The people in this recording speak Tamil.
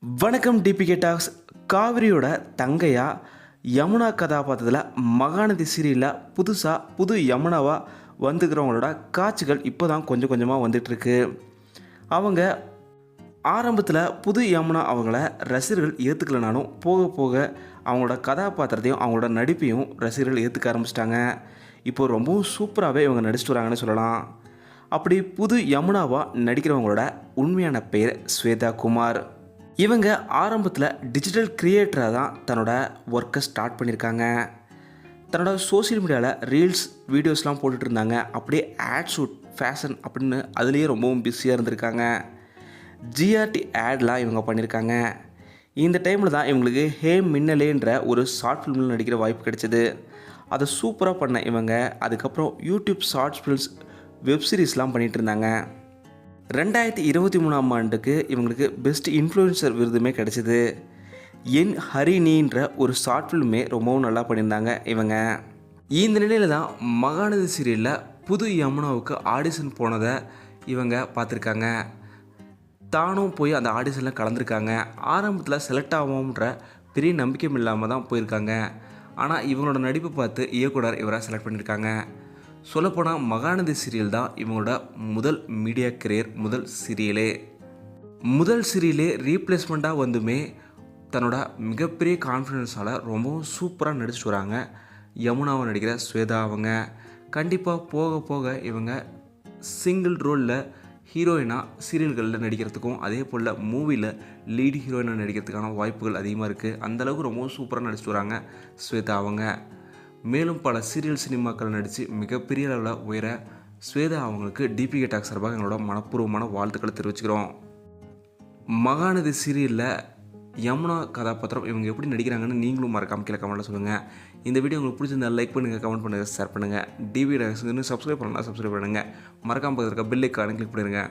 வணக்கம் டிபிகே டாக்ஸ். காவிரியோட தங்கையா யமுனா கதாபாத்திரத்தில் மகாநதி சீரியலில் புது யமுனாவாக வந்துக்கிறவங்களோட காட்சிகள் இப்போ தான் கொஞ்சம் கொஞ்சமாக வந்துட்டுருக்கு. அவங்க ஆரம்பத்தில் புது யமுனா அவங்கள ரசிகர்கள் ஏற்றுக்கலனாலும் போக போக அவங்களோட கதாபாத்திரத்தையும் அவங்களோட நடிப்பையும் ரசிகர்கள் ஏற்றுக்க ஆரம்பிச்சிட்டாங்க. இப்போது ரொம்பவும் சூப்பராகவே இவங்க நடிச்சிட்டு வராங்கன்னு சொல்லலாம். அப்படி புது யமுனாவாக நடிக்கிறவங்களோட உண்மையான பெயர் ஸ்வேதா குமார். இவங்க ஆரம்பத்தில் டிஜிட்டல் கிரியேட்டராக தான் தன்னோட ஒர்க்கை ஸ்டார்ட் பண்ணியிருக்காங்க. தன்னோட சோசியல் மீடியாவில் ரீல்ஸ் வீடியோஸ்லாம் போட்டுட்டு இருந்தாங்க. அப்படியே ஆட் ஷூட் ஃபேஷன் அப்படின்னு அதுலேயே ரொம்பவும் பிஸியாக இருந்திருக்காங்க. ஜிஆர்டி ஆட்லாம் இவங்க பண்ணியிருக்காங்க. இந்த டைமில் தான் இவங்களுக்கு ஹே மின்னலேன்ற ஒரு ஷார்ட் ஃபிலிமில் நடிக்கிற வாய்ப்பு கிடைச்சிது. அதை சூப்பராக பண்ண இவங்க அதுக்கப்புறம் யூடியூப் ஷார்ட்ஸ் ஃபிலிம்ஸ் வெப்சீரிஸ்லாம் பண்ணிகிட்டு இருந்தாங்க. 2023ஆம் ஆண்டுக்கு இவங்களுக்கு பெஸ்ட் இன்ஃப்ளூயன்சர் விருதுமே கிடச்சிது. என் ஹரிணின்ற ஒரு ஷார்ட் ஃபிலிமே ரொம்பவும் நல்லா பண்ணியிருந்தாங்க இவங்க. இந்த நிலையில் தான் மகாநதி சீரியலில் புது யமுனாவுக்கு ஆடிஷன் போனதை இவங்க பார்த்துருக்காங்க. தானும் போய் அந்த ஆடிஷனில் கலந்துருக்காங்க. ஆரம்பத்தில் செலக்ட் ஆகும்ன்ற பெரிய நம்பிக்கை இல்லாமல் தான் போயிருக்காங்க. ஆனால் இவங்களோட நடிப்பை பார்த்து இயக்குனர் இவரை செலக்ட் பண்ணியிருக்காங்க. சொல்லப்போனால் மகாநதி சீரியல் தான் இவங்களோட முதல் மீடியா கரியர், முதல் சீரியலே ரீப்ளேஸ்மெண்ட்டாக வந்துமே தன்னோட மிகப்பெரிய கான்ஃபிடென்ஸால் ரொம்பவும் சூப்பராக நடிச்சிட்டு வராங்க யமுனாவை நடிக்கிற ஸ்வேதா. அவங்க கண்டிப்பாக போக போக இவங்க சிங்கிள் ரோலில் ஹீரோயினாக சீரியல்களில் நடிக்கிறதுக்கும் அதே போல் மூவியில் லீட் ஹீரோயினாக நடிக்கிறதுக்கான வாய்ப்புகள் அதிகமாக இருக்குது. அந்தளவுக்கு ரொம்பவும் சூப்பராக நடிச்சிட்டு வராங்க ஸ்வேதா அவங்க. மேலும் பல சீரியல் சினிமாக்கள் நடித்து மிகப்பெரிய அளவில் உயர ஸ்வேதா அவங்களுக்கு டிபிகே டாக்ஸ் சார்பாக எங்களோட மனப்பூர்வமான வாழ்த்துக்களை தெரிவிச்சுக்கிறோம். மகாநதி சீரியலில் யமுனா கதாபாத்திரம் இவங்க எப்படி நடிக்கிறாங்கன்னு நீங்களும் மறக்காம கீழே கமெண்ட்டில் சொல்லுங்கள். இந்த வீடியோ உங்களுக்கு பிடிச்சிருந்தா லைக் பண்ணுங்கள், கமெண்ட் பண்ணுங்கள், ஷேர் பண்ணுங்கள். டிபிகே டாக்ஸ் இன்னும் சப்ஸ்கிரைப் பண்ணலாம், சப்ஸ்கிரைப் பண்ணுங்கள். மறக்காமல் பக்கத்தில் இருக்க பெல் ஐக்கானை கிளிக் பண்ணிடுங்க.